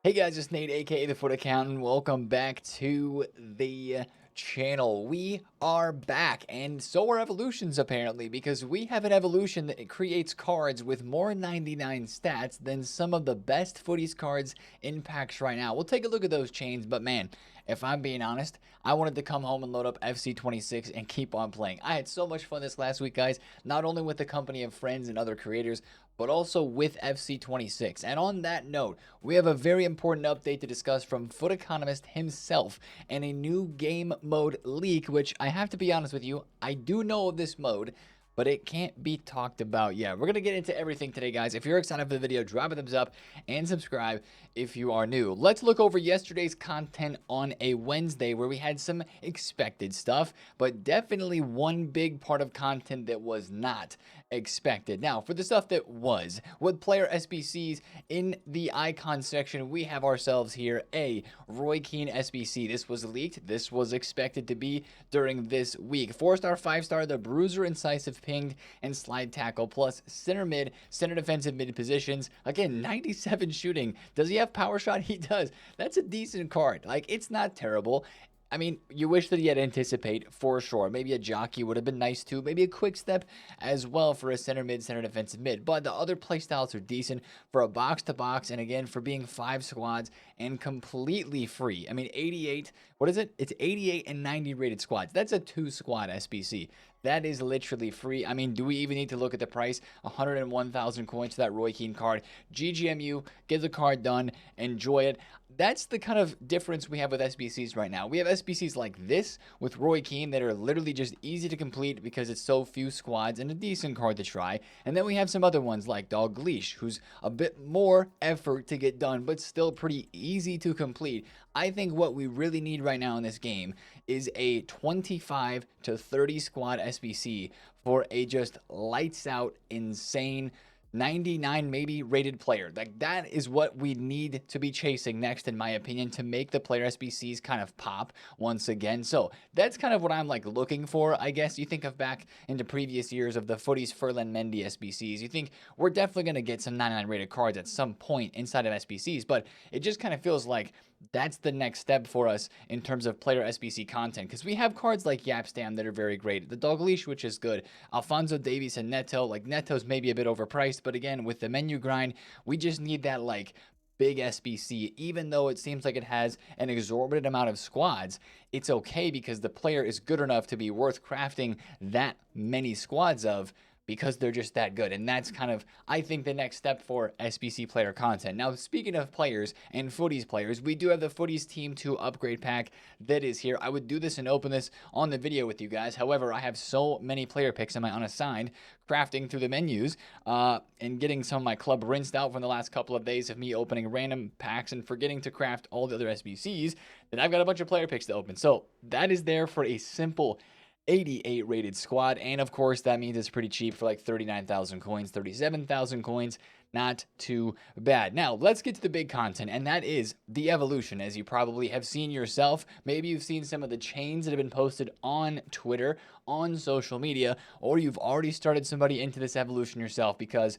Hey guys, it's Nate, aka the Foot Accountant. Welcome back to the channel. We are back, and so are evolutions apparently, because we have an evolution that creates cards with more 99 stats than some of the best footies cards in packs right now. We'll take a look at those chains, but man, if I'm being honest, I wanted to come home and load up FC26 and keep on playing. I had so much fun this last week, guys, not only with the company of friends and other creators, but also with FC26. And on that note, we have a very important update to discuss from FUT Economist himself and a new game mode leak, which I have to be honest with you, I do know of this mode, but it can't be talked about yet. We're going to get into everything today, guys. If you're excited for the video, drop a thumbs up and subscribe if you are new. Let's look over yesterday's content on a Wednesday where we had some expected stuff, but definitely one big part of content that was not expected. Now, for the stuff that was, with player SBCs in the icon section, we have ourselves here a Roy Keane SBC. This was leaked. This was expected to be during this week. 4-star, 5-star, the Bruiser, Incisive, Pinged, and Slide Tackle, plus center mid, center defensive mid positions. Again, 97 shooting. Does he have power shot? He does. That's a decent card. Like, it's not terrible. I mean, you wish that he had anticipate for sure. Maybe a jockey would have been nice too. Maybe a quick step as well for a center mid, center defensive mid. But the other playstyles are decent for a box to box, and again for being 5 squads and completely free. I mean, 88. What is it? It's 88 and 90 rated squads. That's a 2-squad SBC. That is literally free. I mean, do we even need to look at the price? 101,000 coins for that Roy Keane card. GGMU, get the card done, enjoy it. That's the kind of difference we have with SBCs right now. We have SBCs like this with Roy Keane that are literally just easy to complete because it's so few squads and a decent card to try. And then we have some other ones like Dalglish, who's a bit more effort to get done, but still pretty easy to complete. I think what we really need right now in this game is a 25 to 30 squad SBC for a just lights out, insane 99 maybe rated player. Like, that is what we need to be chasing next, in my opinion, to make the player SBCs kind of pop once again. So that's kind of what I'm like looking for. I guess you think of back into previous years of the FUTTIES Ferland Mendy SBCs, you think we're definitely going to get some 99 rated cards at some point inside of SBCs, but it just kind of feels like that's the next step for us in terms of player SBC content, because we have cards like Yapstam that are very great, the Dalglish, which is good, Alphonso Davies and Neto. Like, Neto's maybe a bit overpriced, but again, with the menu grind, we just need that like big SBC. Even though it seems like it has an exorbitant amount of squads, it's okay because the player is good enough to be worth crafting that many squads of, because they're just that good. And that's kind of, I think, the next step for SBC player content. Now, speaking of players and footies players, we do have the Footies Team 2 upgrade pack that is here. I would do this and open this on the video with you guys. However, I have so many player picks in my unassigned, crafting through the menus and getting some of my club rinsed out from the last couple of days of me opening random packs and forgetting to craft all the other SBCs, that I've got a bunch of player picks to open. So that is there for a simple 88 rated squad, and of course that means it's pretty cheap for like 39,000 coins, 37,000 coins. Not too bad. Now let's get to the big content, and that is the evolution. As you probably have seen yourself, maybe you've seen some of the chains that have been posted on Twitter, on social media, or you've already started somebody into this evolution yourself, because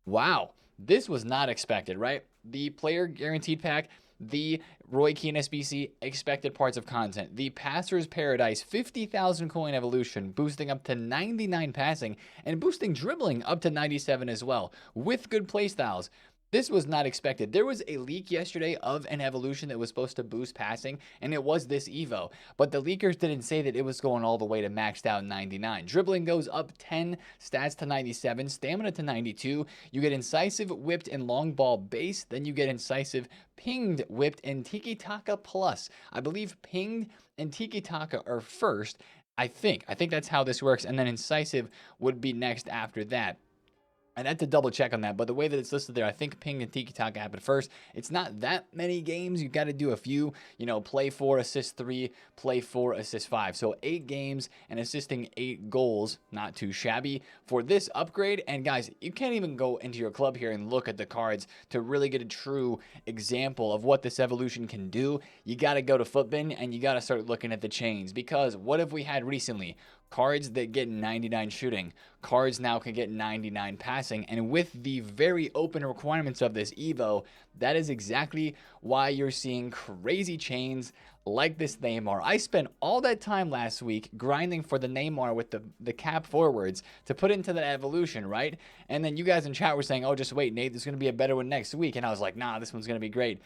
wow, this was not expected, right? The player guaranteed pack, the Roy Keane SBC, expected parts of content, the Passer's Paradise 50,000 coin evolution, boosting up to 99 passing and boosting dribbling up to 97 as well, with good playstyles. This was not expected. There was a leak yesterday of an evolution that was supposed to boost passing, and it was this Evo, but the leakers didn't say that it was going all the way to maxed out 99. Dribbling goes up 10, stats to 97, stamina to 92. You get incisive, whipped, and long ball base. Then you get incisive, pinged, whipped, and Tiki Taka plus. I believe pinged and Tiki Taka are first. I think that's how this works, and then incisive would be next after that. I'd have to double check on that, but the way that it's listed there, I think Ping and Tiki Taka happened first. It's not that many games. You got to do a few, you know, play 4, assist 3, play 4, assist 5. So 8 games and assisting 8 goals. Not too shabby for this upgrade. And guys, you can't even go into your club here and look at the cards to really get a true example of what this evolution can do. You got to go to Footbin and you got to start looking at the chains, because what have we had recently? cards that get 99 shooting, cards now can get 99 passing, and with the very open requirements of this Evo, that is exactly why you're seeing crazy chains like this Neymar. I spent all that time last week grinding for the Neymar with the cap forwards to put into that evolution, right? And then you guys in chat were saying, oh, just wait, Nate, there's going to be a better one next week. And I was like, nah, this one's going to be great.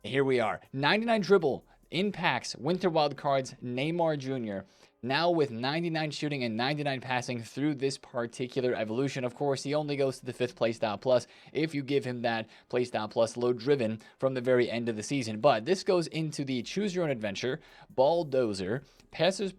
Here we are. 99 dribble in packs, Winter Wild Cards, Neymar Jr., now with 99 shooting and 99 passing through this particular evolution. Of course, he only goes to the 5th Playstyle Plus if you give him that Playstyle Plus load driven from the very end of the season. But this goes into the Choose Your Own Adventure, Bulldozer, Passer's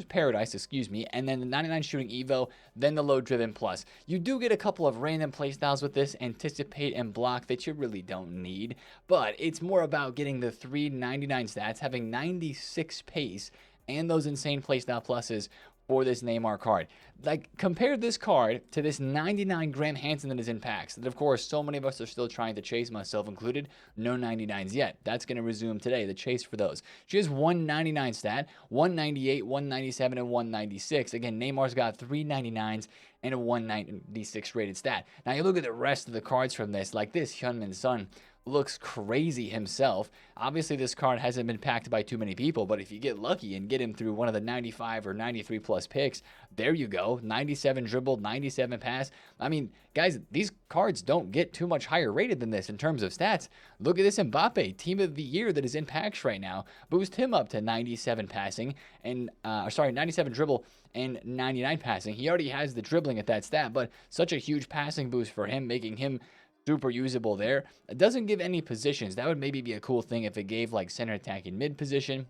Paradise, and then the 99 shooting Evo, then the load driven plus. You do get a couple of random playstyles with this, Anticipate and Block, that you really don't need, but it's more about getting the 399 stats, having 96 pace, and those insane playstyle pluses for this Neymar card. Like, compare this card to this 99 Graham Hansen that is in packs, that of course so many of us are still trying to chase, myself included. No 99s yet. That's going to resume today, the chase for those. She has 199 stat, 198, 197, and 196. Again, Neymar's got 399s and a 196 rated stat. Now you look at the rest of the cards from this, like this Hyunmin Sun looks crazy himself. Obviously, this card hasn't been packed by too many people, but if you get lucky and get him through one of the 95 or 93 plus picks, there you go. 97 dribble, 97 pass. I mean, guys, these cards don't get too much higher rated than this in terms of stats. Look at this Mbappe, team of the year that is in packs right now. Boost him up to 97 passing and 97 dribble and 99 passing. He already has the dribbling at that stat, but such a huge passing boost for him, making him super usable there. It doesn't give any positions. That would maybe be a cool thing if it gave like center attacking mid position.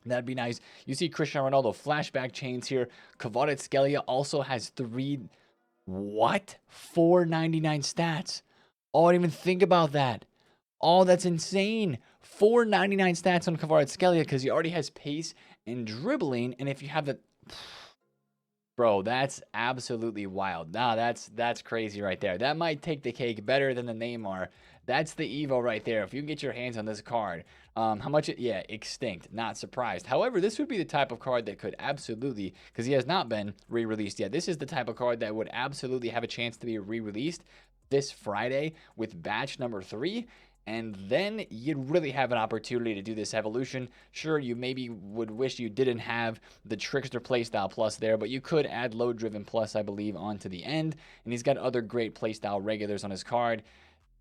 That'd be nice. You see Cristiano Ronaldo flashback chains here. Kvaratskhelia also has 499 stats. Oh, I didn't even think about that. Oh, that's insane. 499 stats on Kvaratskhelia because he already has pace and dribbling. And if you have the... Bro, that's absolutely wild. Nah, that's crazy right there. That might take the cake better than the Neymar. That's the Evo right there. If you can get your hands on this card. How much? Yeah, extinct. Not surprised. However, this would be the type of card that could absolutely, because he has not been re-released yet. This is the type of card that would absolutely have a chance to be re-released this Friday with batch number 3. And then you'd really have an opportunity to do this evolution. Sure, you maybe would wish you didn't have the Trickster Playstyle Plus there, but you could add Load Driven Plus, I believe, onto the end. And he's got other great Playstyle regulars on his card.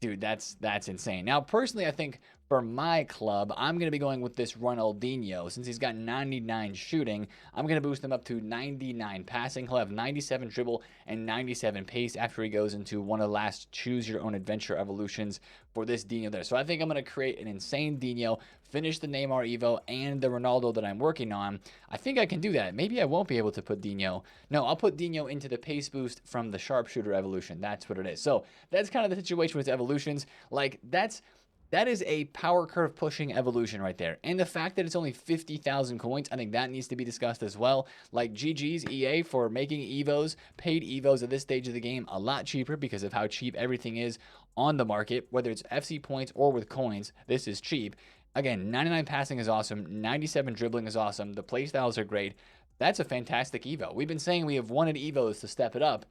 Dude, that's insane. Now, personally, I think for my club, I'm going to be going with this Ronaldinho. Since he's got 99 shooting, I'm going to boost him up to 99 passing. He'll have 97 dribble and 97 pace after he goes into one of the last Choose Your Own Adventure evolutions for this Dino there. So I think I'm going to create an insane Dino, finish the Neymar Evo and the Ronaldo that I'm working on. I think I can do that. Maybe I won't be able to put Dino. No, I'll put Dino into the pace boost from the Sharpshooter evolution. That's what it is. So that's kind of the situation with evolutions. Like, that is a power curve pushing evolution right there. And the fact that it's only 50,000 coins, I think that needs to be discussed as well. Like, GG's EA for making Evos, paid Evos at this stage of the game, a lot cheaper because of how cheap everything is on the market, whether it's FC points or with coins. This is cheap. Again, 99 passing is awesome. 97 dribbling is awesome. The playstyles are great. That's a fantastic Evo. We've been saying we have wanted Evos to step it up.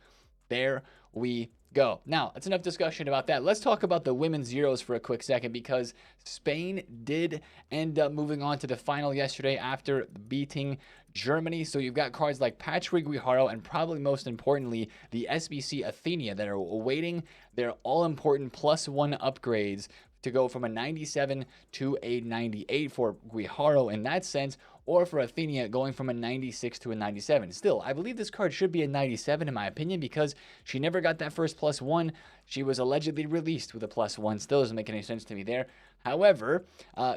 There we go. Now, that's enough discussion about that. Let's talk about the women's Euros for a quick second, because Spain did end up moving on to the final yesterday after beating Germany. So you've got cards like Patrick Guijarro and probably most importantly, the SBC Athenia that are awaiting their all-important +1 upgrades to go from a 97 to a 98 for Guijarro in that sense, or for Athenia going from a 96 to a 97. Still, I believe this card should be a 97 in my opinion, because she never got that first +1. She was allegedly released with a +1. Still doesn't make any sense to me there. However,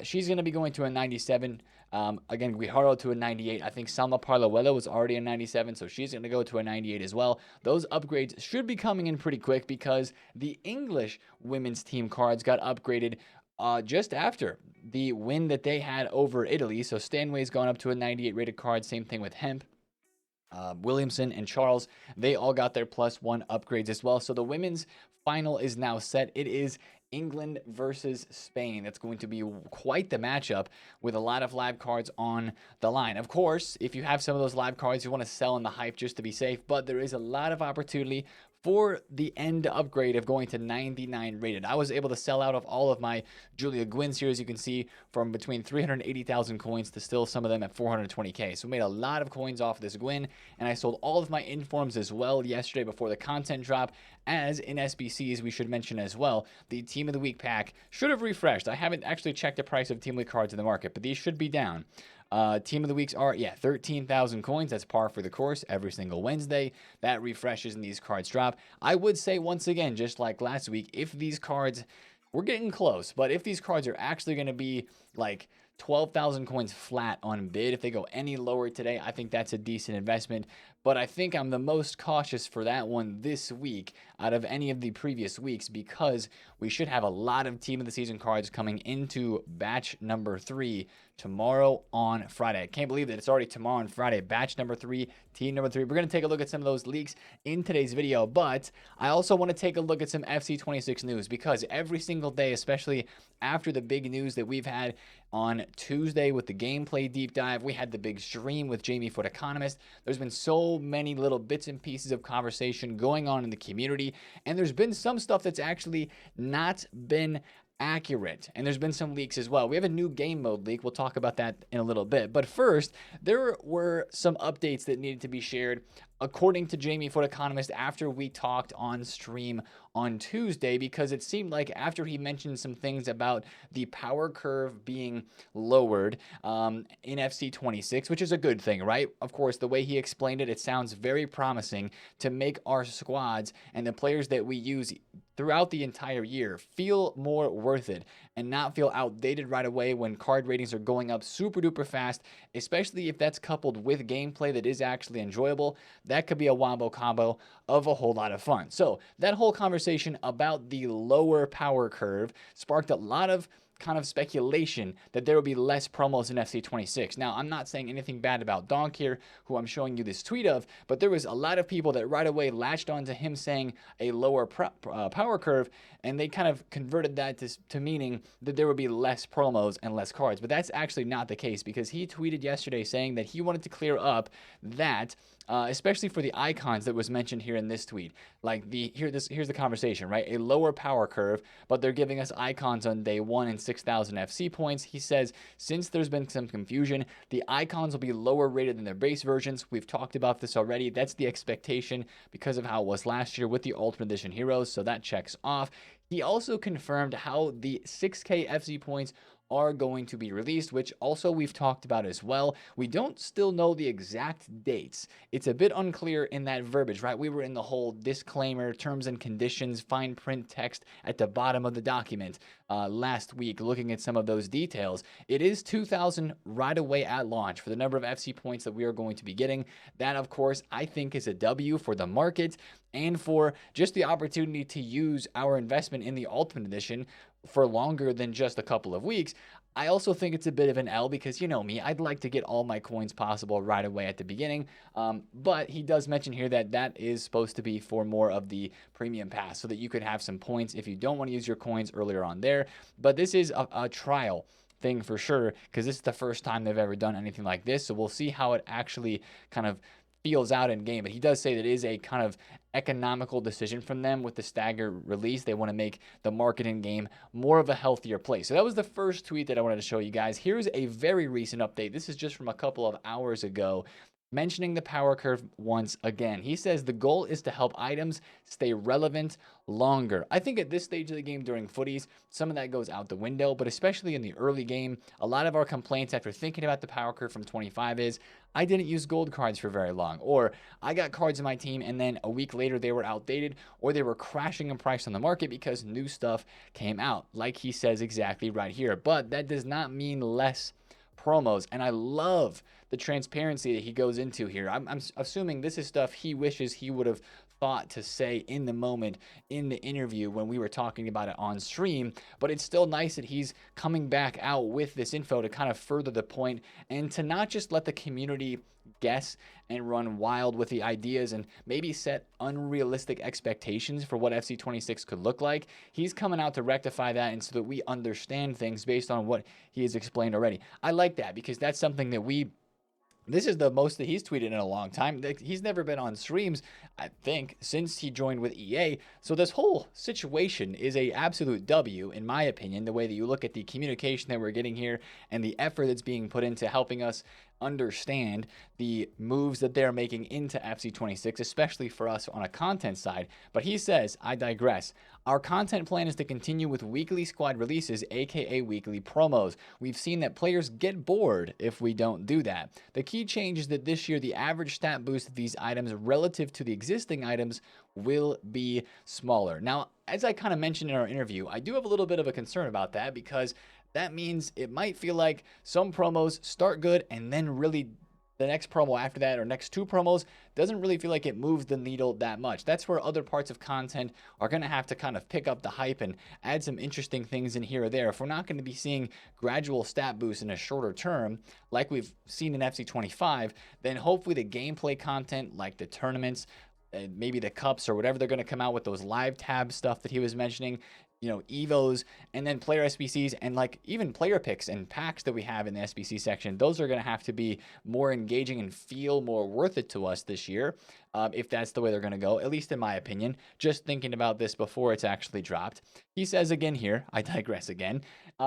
she's going to be going to a 97. Again, Guijarro to a 98. I think Salma Parlauelo was already a 97, so she's going to go to a 98 as well. Those upgrades should be coming in pretty quick, because the English women's team cards got upgraded just after the win that they had over Italy. So Stanway's gone up to a 98 rated card. Same thing with Hemp. Williamson and Charles, they all got their +1 upgrades as well. So the women's final is now set. It is England versus Spain. That's going to be quite the matchup with a lot of live cards on the line. Of course, if you have some of those live cards, you want to sell in the hype just to be safe, but there is a lot of opportunity for the end upgrade of going to 99 rated. I was able to sell out of all of my Julia Gwynns here, as you can see, from between 380,000 coins to still some of them at 420k. So we made a lot of coins off this Gwyn, and I sold all of my informs as well yesterday before the content drop. As in SBCs, we should mention as well, the Team of the Week pack should have refreshed. I haven't actually checked the price of Team of the Week cards in the market, but these should be down. Team of the Weeks are, 13,000 coins. That's par for the course every single Wednesday. That refreshes and these cards drop. I would say once again, just like last week, if these cards, we're getting close, but if these cards are actually going to be like 12,000 coins flat on bid, if they go any lower today, I think that's a decent investment. But I think I'm the most cautious for that one this week out of any of the previous weeks, because we should have a lot of Team of the Season cards coming into batch number 3 tomorrow on Friday. I can't believe that it's already tomorrow on Friday. Batch number 3, team number 3. We're going to take a look at some of those leaks in today's video, but I also want to take a look at some FC26 news, because every single day, especially after the big news that we've had on Tuesday with the gameplay deep dive, we had the big stream with FUT Economist. There's been so many little bits and pieces of conversation going on in the community, and there's been some stuff that's actually not been accurate, and there's been some leaks as well. We have a new game mode leak. We'll talk about that in a little bit, but first, there were some updates that needed to be shared according to FUT Economist after we talked on stream on Tuesday, because it seemed like after he mentioned some things about the power curve being lowered in FC26, which is a good thing, right? Of course, the way he explained it, it sounds very promising to make our squads and the players that we use throughout the entire year feel more worth it and not feel outdated right away when card ratings are going up super duper fast, especially if that's coupled with gameplay that is actually enjoyable. That could be a wombo combo of a whole lot of fun. So that whole conversation about the lower power curve sparked a lot of kind of speculation that there will be less promos in FC26. Now, I'm not saying anything bad about Donk here, who I'm showing you this tweet of, but there was a lot of people that right away latched onto him saying a lower power curve, and they kind of converted that to meaning that there would be less promos and less cards. But that's actually not the case, because he tweeted yesterday saying that he wanted to clear up that especially for the icons that was mentioned here in this tweet. Like here's the conversation, right? A lower power curve, but they're giving us icons on day 1 and 6,000 FC points. He says, since there's been some confusion, the icons will be lower rated than their base versions. We've talked about this already. That's the expectation because of how it was last year with the Ultimate Edition heroes, so that checks off. He also confirmed how the 6K FC points are going to be released, which also we've talked about as well. We don't still know the exact dates. It's a bit unclear in that verbiage, right? We were in the whole disclaimer, terms and conditions, fine print text at the bottom of the document last week, looking at some of those details. It is 2,000 right away at launch for the number of FC points that we are going to be getting. That, of course, I think is a W for the market and for just the opportunity to use our investment in the Ultimate Edition for longer than just a couple of weeks. I also think it's a bit of an L, because you know me, I'd like to get all my coins possible right away at the beginning. But he does mention here that that is supposed to be for more of the premium pass, so that you could have some points if you don't want to use your coins earlier on there. But this is a trial thing for sure, because this is the first time they've ever done anything like this. So we'll see how it actually kind of feels out in game. But he does say that it is a kind of economical decision from them with the staggered release. They want to make the market in game more of a healthier place. So that was the first tweet that I wanted to show you guys. Here's a very recent update. This is just from a couple of hours ago, mentioning the power curve once again. He says the goal is to help items stay relevant longer. I think at this stage of the game during footies, some of that goes out the window, but especially in the early game, a lot of our complaints after thinking about the power curve from 25 is, I didn't use gold cards for very long, or I got cards in my team and then a week later they were outdated, or they were crashing in price on the market because new stuff came out, like he says exactly right here. But that does not mean less promos, and I love the transparency that he goes into here. I'm assuming this is stuff he wishes he would have thought to say in the moment in the interview when we were talking about it on stream, but it's still nice that he's coming back out with this info to kind of further the point and to not just let the community guess and run wild with the ideas and maybe set unrealistic expectations for what FC26 could look like. He's coming out to rectify that and so that we understand things based on what he has explained already. I like that because that's something that this is the most that he's tweeted in a long time. He's never been on streams, I think, since he joined with EA. So this whole situation is a absolute W, in my opinion, the way that you look at the communication that we're getting here and the effort that's being put into helping us understand the moves that they're making into FC26, especially for us on a content side. But he says, I digress. Our content plan is to continue with weekly squad releases, aka weekly promos. We've seen that players get bored if we don't do that. The key change is that this year the average stat boost of these items relative to the existing items will be smaller. Now, as I kind of mentioned in our interview, I do have a little bit of a concern about that because that means it might feel like some promos start good and then really the next promo after that or next two promos doesn't really feel like it moves the needle that much. That's where other parts of content are going to have to kind of pick up the hype and add some interesting things in here or there. If we're not going to be seeing gradual stat boosts in a shorter term like we've seen in FC25, then hopefully the gameplay content like the tournaments, maybe the cups or whatever they're going to come out with, those live tab stuff that he was mentioning, you know, Evos, and then player SBCs, and like even player picks and packs that we have in the SBC section, those are going to have to be more engaging and feel more worth it to us this year, if that's the way they're going to go, at least in my opinion, just thinking about this before it's actually dropped. He says again here, I digress again,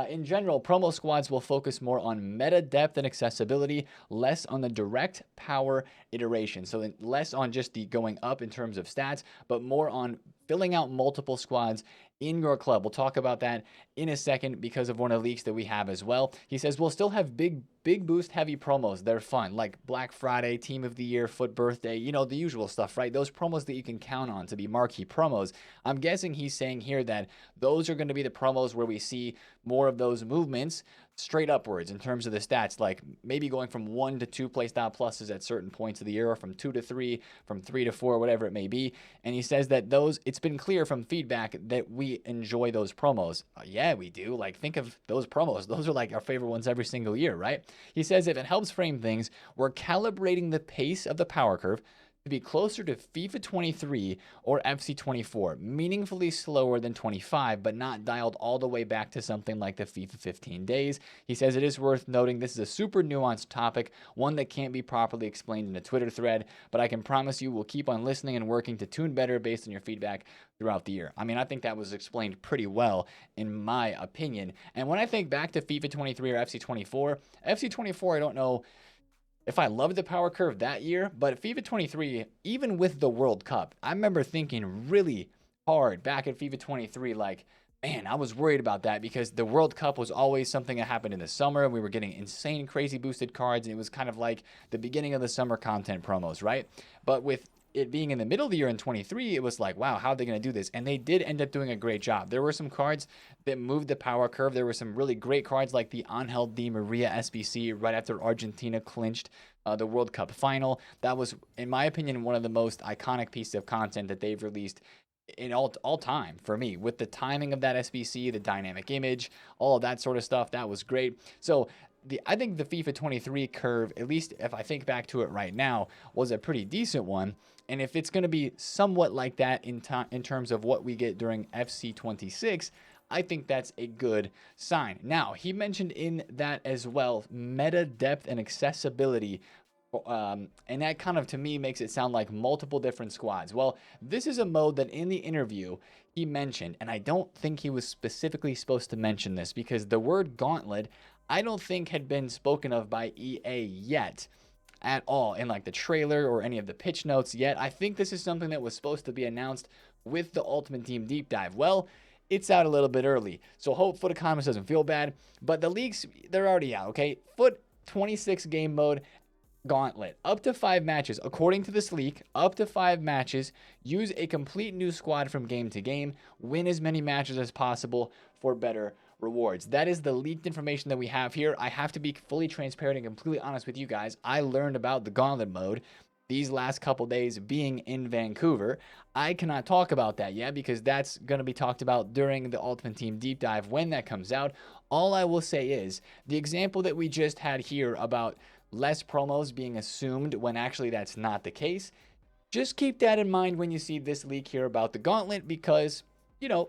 in general, promo squads will focus more on meta depth and accessibility, less on the direct power iteration. So less on just the going up in terms of stats, but more on filling out multiple squads in your club. We'll talk about that in a second because of one of the leaks that we have as well. He says we'll still have big boost heavy promos. They're fun, like Black Friday, Team of the Year, Foot Birthday, you know, the usual stuff, right? Those promos that you can count on to be marquee promos. I'm guessing he's saying here that those are going to be the promos where we see more of those movements straight upwards in terms of the stats, like maybe going from 1 to 2 playstyle pluses at certain points of the year, or from 2 to 3, from 3 to 4, whatever it may be. And he says that it's been clear from feedback that we enjoy those promos. Yeah, we do. Like, think of those promos. Those are like our favorite ones every single year, right? He says if it helps frame things, we're calibrating the pace of the power curve to be closer to FIFA 23 or FC 24, meaningfully slower than 25, but not dialed all the way back to something like the FIFA 15 days. He says it is worth noting this is a super nuanced topic, one that can't be properly explained in a Twitter thread, but I can promise you we'll keep on listening and working to tune better based on your feedback throughout the year. I mean, I think that was explained pretty well in my opinion. And when I think back to FIFA 23 or FC 24, FC 24, I don't know if I loved the power curve that year, but FIFA 23, even with the World Cup, I remember thinking really hard back at FIFA 23, like, man, I was worried about that because the World Cup was always something that happened in the summer, and we were getting insane, crazy boosted cards, and it was kind of like the beginning of the summer content promos, right? But with it being in the middle of the year in 23, it was like, wow, how are they going to do this? And they did end up doing a great job. There were some cards that moved the power curve. There were some really great cards like the Angel Di Maria SBC right after Argentina clinched the World Cup final. That was, in my opinion, one of the most iconic pieces of content that they've released in all time for me, with the timing of that SBC, the dynamic image, all of that sort of stuff. That was great. So I think the FIFA 23 curve, at least if I think back to it right now, was a pretty decent one. And if it's going to be somewhat like that in terms of what we get during FC 26, I think that's a good sign. Now, he mentioned in that as well, meta depth and accessibility. And that kind of, to me, makes it sound like multiple different squads. Well, this is a mode that in the interview he mentioned, and I don't think he was specifically supposed to mention this because the word gauntlet, I don't think had been spoken of by EA yet at all in like the trailer or any of the pitch notes yet. I think this is something that was supposed to be announced with the Ultimate Team Deep Dive. Well, it's out a little bit early, so hope FUT Economist doesn't feel bad, but the leaks, they're already out, okay? FUT 26 game mode gauntlet, up to 5 matches. According to this leak, up to 5 matches, use a complete new squad from game to game, win as many matches as possible for better rewards. That is the leaked information that we have here. I have to be fully transparent and completely honest with you guys. I learned about the gauntlet mode these last couple days being in Vancouver. I cannot talk about that yet because that's going to be talked about during the Ultimate Team Deep Dive when that comes out. All I will say is the example that we just had here about less promos being assumed when actually that's not the case. Just keep that in mind when you see this leak here about the gauntlet, because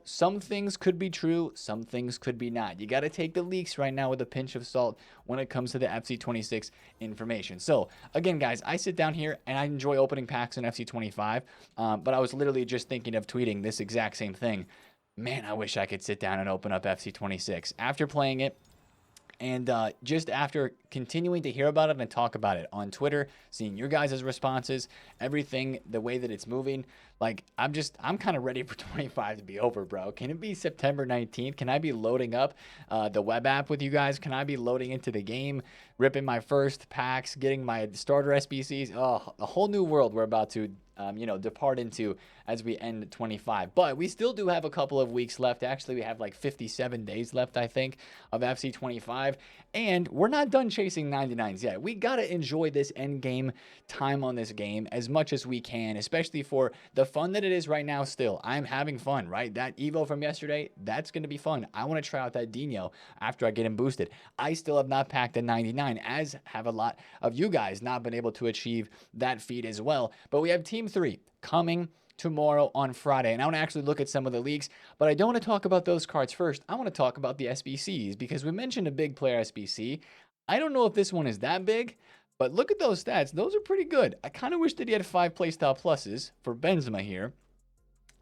some things could be true, some things could be not. You got to take the leaks right now with a pinch of salt when it comes to the FC26 information. So again, guys, I sit down here and I enjoy opening packs in FC25, but I was literally just thinking of tweeting this exact same thing. Man, I wish I could sit down and open up FC26 after playing it. And just after continuing to hear about it and talk about it on Twitter, seeing your guys' responses, everything, the way that it's moving, like I'm kind of ready for 25 to be over, bro. Can it be September 19th? Can I be loading up the web app with you guys? Can I be loading into the game, ripping my first packs, getting my starter SBCs? Oh, a whole new world we're about to depart into as we end 25. But we still do have a couple of weeks left. Actually, we have like 57 days left, I think, of FC 25. And we're not done chasing 99s yet. We got to enjoy this end game time on this game as much as we can, especially for the fun that it is right now still. I'm having fun, right? That Evo from yesterday, that's going to be fun. I want to try out that Dino after I get him boosted. I still have not packed a 99, as have a lot of you guys not been able to achieve that feat as well. But we have Team 3 coming tomorrow on Friday, and I want to actually look at some of the leaks, but I don't want to talk about those cards first. I want to talk about the SBCs, because we mentioned a big player SBC. I don't know if this one is that big, but look at those stats. Those are pretty good. I kind of wish that he had 5 playstyle pluses for Benzema here,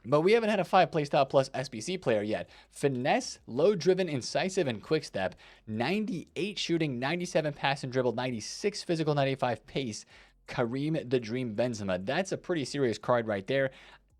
but we haven't had a 5 playstyle plus SBC player yet. Finesse, low driven, incisive, and quick step. 98 shooting, 97 pass and dribble, 96 physical, 95 pace. Kareem the Dream Benzema. That's a pretty serious card right there.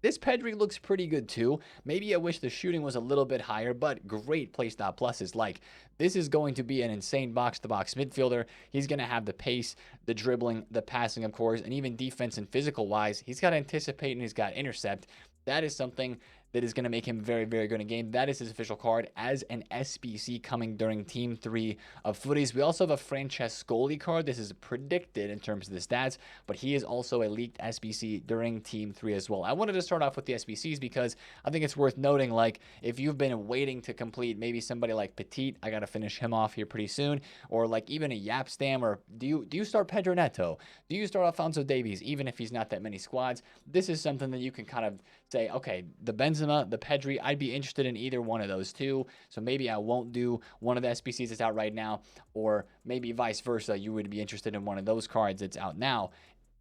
This Pedri looks pretty good too. Maybe I wish the shooting was a little bit higher, but great playstyle pluses. Like, this is going to be an insane box-to-box midfielder. He's going to have the pace, the dribbling, the passing, of course, and even defense and physical-wise. He's got anticipate and he's got intercept. That is something that is going to make him very, very good in game. That is his official card as an SBC coming during Team 3 of Footies. We also have a Francescoli card. This is predicted in terms of the stats, but he is also a leaked SBC during Team 3 as well. I wanted to start off with the SBCs because I think it's worth noting, like, if you've been waiting to complete maybe somebody like Petit, I got to finish him off here pretty soon, or like even a Yapstam, or do you start Pedro Neto? Do you start Alphonso Davies, even if he's not that many squads? This is something that you can kind of say, okay, the Benzema, the Pedri, I'd be interested in either one of those two. So maybe I won't do one of the SBCs that's out right now, or maybe vice versa. You would be interested in one of those cards that's out now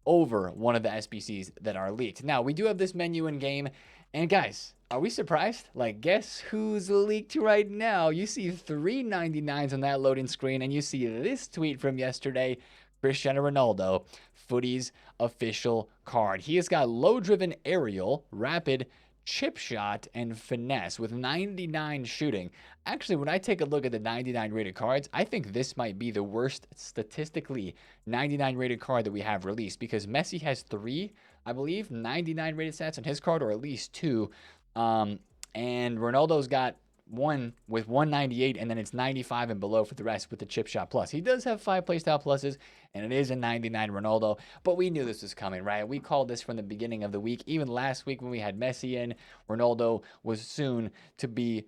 over one of the SBCs that are leaked. Now, we do have this menu in game, and guys, are we surprised? Like, guess who's leaked right now? You see 3 99s on that loading screen, and you see this tweet from yesterday. Cristiano Ronaldo, Footies official card. He has got low-driven aerial, rapid, chip shot, and finesse with 99 shooting. Actually, when I take a look at the 99 rated cards, I think this might be the worst statistically 99 rated card that we have released, because Messi has 3, I believe, 99 rated stats on his card, or at least 2. And Ronaldo's got 1 with 198, and then it's 95 and below for the rest with the chip shot plus. He does have 5 playstyle pluses, and it is a 99 Ronaldo, but we knew this was coming, right? We called this from the beginning of the week. Even last week when we had Messi in, Ronaldo was soon to be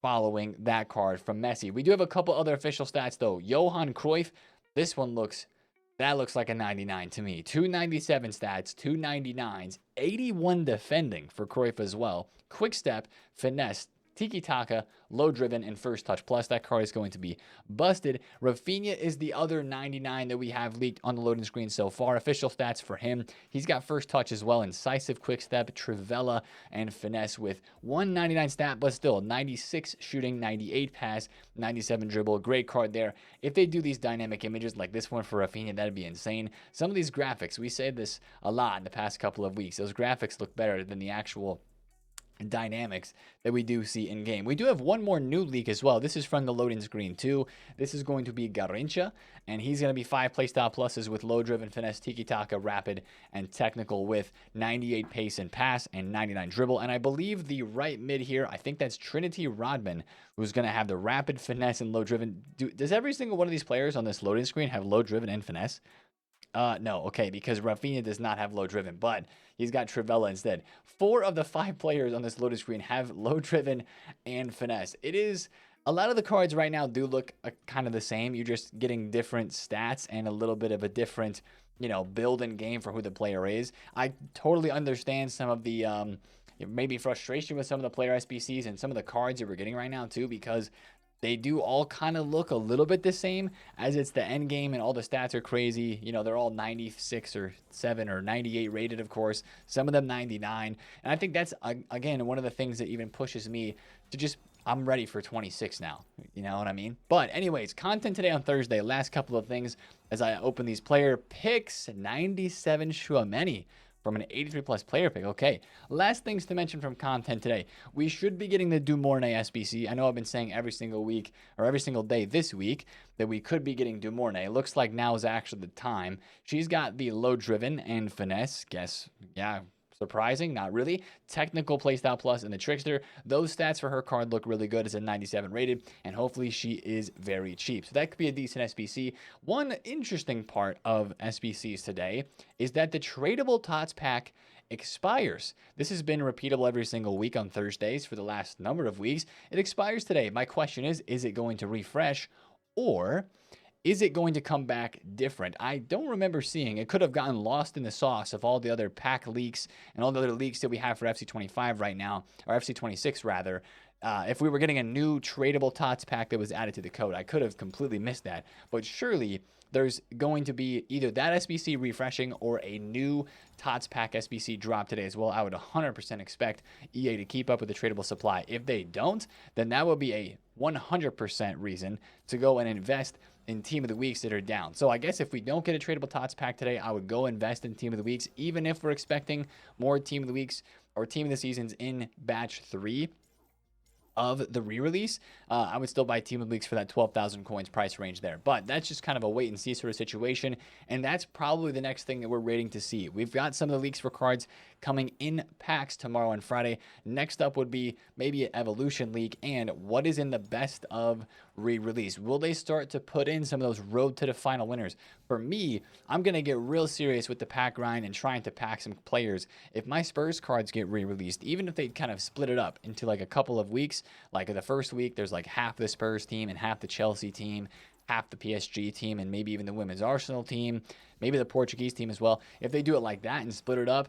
following that card from Messi. We do have a couple other official stats though. Johan Cruyff, this one looks like a 99 to me. 297 stats, 299s, 81 defending for Cruyff as well. Quick step, finesse, tiki-taka, low-driven, and first touch plus. That card is going to be busted. Rafinha is the other 99 that we have leaked on the loading screen so far. Official stats for him. He's got first touch as well, incisive, quick step, trivela, and finesse with 199 stat, but still 96 shooting, 98 pass, 97 dribble. Great card there. If they do these dynamic images like this one for Rafinha, that'd be insane. Some of these graphics, we say this a lot in the past couple of weeks, those graphics look better than the actual dynamics that we do see in game. We do have one more new leak as well. This is from the loading screen too. This is going to be Garrincha, and he's going to be 5 playstyle pluses with low driven, finesse, tiki-taka, rapid, and technical with 98 pace and pass and 99 dribble. And I believe the right mid here, I think that's Trinity Rodman, who's going to have the rapid, finesse, and low driven. Does every single one of these players on this loading screen have low driven and finesse? No, okay, because Rafinha does not have low driven, but he's got Trivella instead. 4 of the 5 players on this loaded screen have low driven and finesse. It is a lot of the cards right now do look kind of the same. You're just getting different stats and a little bit of a different, build and game for who the player is. I totally understand some of the maybe frustration with some of the player SBCs and some of the cards that we're getting right now too, because they do all kind of look a little bit the same, as it's the end game and all the stats are crazy. They're all 96 or 7 or 98 rated, of course. Some of them 99. And I think that's, again, one of the things that even pushes me to just, I'm ready for 26 now. You know what I mean? But anyways, content today on Thursday. Last couple of things as I open these player picks. 97 Tchouaméni from an 83 plus player pick. Okay, last things to mention from content today. We should be getting the Dumornay SBC. I know I've been saying every single week or every single day this week that we could be getting Dumornay. It looks like now is actually the time. She's got the low driven and finesse. Guess, yeah. Surprising, not really. Technical playstyle plus and the trickster. Those stats for her card look really good. It's a 97 rated, and hopefully she is very cheap. So that could be a decent SBC. One interesting part of SBCs today is that the tradable TOTS pack expires. This has been repeatable every single week on Thursdays for the last number of weeks. It expires today. My question is it going to refresh, or is it going to come back different? I don't remember seeing. It could have gotten lost in the sauce of all the other pack leaks and all the other leaks that we have for FC25 right now, or FC26 rather. If we were getting a new tradable TOTS pack that was added to the code, I could have completely missed that. But surely there's going to be either that SBC refreshing or a new TOTS pack SBC drop today as well. I would 100% expect EA to keep up with the tradable supply. If they don't, then that would be a 100% reason to go and invest in Team of the Weeks that are down. So I guess if we don't get a tradable TOTS pack today, I would go invest in Team of the Weeks, even if we're expecting more Team of the Weeks or Team of the Seasons in batch 3 of the re-release. I would still buy Team of the Weeks for that 12,000 coins price range there. But that's just kind of a wait and see sort of situation. And that's probably the next thing that we're waiting to see. We've got some of the leaks for cards coming in packs tomorrow and Friday. Next up would be maybe an evolution leak and what is in the best of re-release. Will they start to put in some of those road to the final winners? For me, I'm going to get real serious with the pack grind and trying to pack some players. If my Spurs cards get re-released, even if they kind of split it up into like a couple of weeks, like the first week, there's like half the Spurs team and half the Chelsea team, half the PSG team, and maybe even the women's Arsenal team, maybe the Portuguese team as well. If they do it like that and split it up,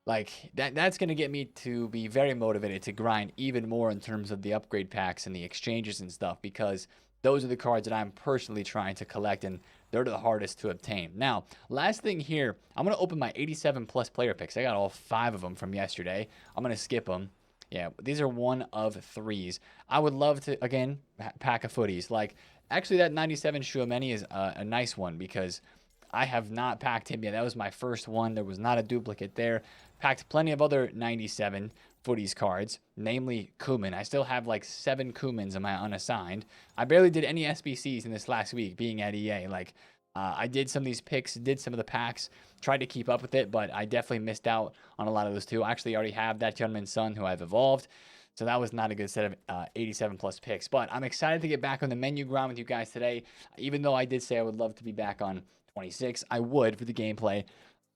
like that's going to get me to be very motivated to grind even more in terms of the upgrade packs and the exchanges and stuff, because those are the cards that I'm personally trying to collect, and they're the hardest to obtain. Now, last thing here, I'm going to open my 87 plus player picks. I got all 5 of them from yesterday. I'm going to skip them. Yeah, these are one of 3s. I would love to, again, pack of footies. Like, actually, that 97 Tchouaméni is a nice one because I have not packed him yet. That was my first one. There was not a duplicate there. Packed plenty of other 97 footies cards, namely Keane. I still have like 7 Keanes in my unassigned. I barely did any SBCs in this last week being at EA. Like, I did some of these picks, did some of the packs, tried to keep up with it, but I definitely missed out on a lot of those too. I actually already have that Youngman's Son who I've evolved. So that was not a good set of 87 plus picks. But I'm excited to get back on the menu grind with you guys today. Even though I did say I would love to be back on 26, I would for the gameplay.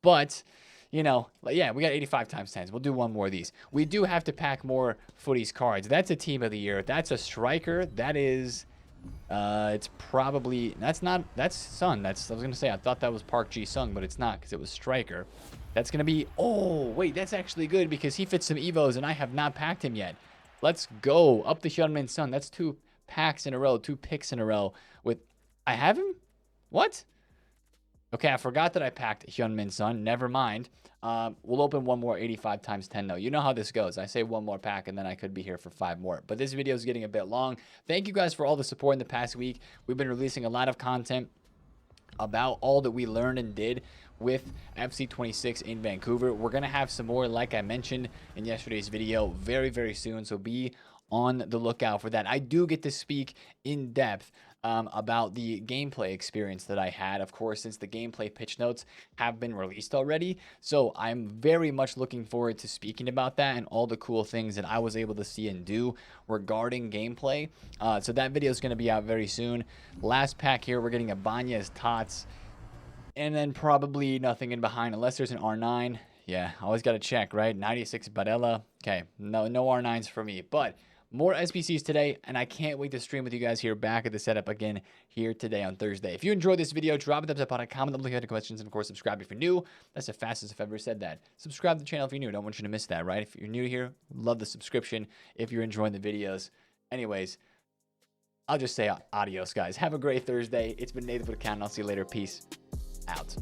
But, yeah, we got 85 times 10s. We'll do one more of these. We do have to pack more footies cards. That's a team of the year. That's a striker. That is... it's probably that's Sun. I was gonna say I thought that was Park Ji Sung, but it's not because it was striker. That's gonna be, oh wait, that's actually good because he fits some Evos and I have not packed him yet. Let's go up the Hyunmin Sun. That's 2 packs in a row, 2 picks in a row with I have him. What? Okay, I forgot that I packed Hyunmin Sun. Never mind. We'll open one more 85 times 10 though. You know how this goes. I say one more pack and then I could be here for 5 more. But this video is getting a bit long. Thank you guys for all the support in the past week. We've been releasing a lot of content about all that we learned and did with FC26 in Vancouver. We're going to have some more, like I mentioned in yesterday's video, very, very soon. So be on the lookout for that. I do get to speak in depth about the gameplay experience that I had, of course, since the gameplay pitch notes have been released already. So I'm very much looking forward to speaking about that and all the cool things that I was able to see and do regarding gameplay. So that video is going to be out very soon. Last pack here, we're getting a Banya's Tots. And then probably nothing in behind unless there's an R9. Yeah, always got to check, right? 96 Barella. Okay, no R9s for me. But more SBCs today, and I can't wait to stream with you guys here back at the setup again here today on Thursday. If you enjoyed this video, drop a thumbs up on it, comment below if you have any questions, and of course, subscribe if you're new. That's the fastest I've ever said that. Subscribe to the channel if you're new. Don't want you to miss that, right? If you're new here, love the subscription if you're enjoying the videos. Anyways, I'll just say adios, guys. Have a great Thursday. It's been TheFutAccountant. I'll see you later. Peace out.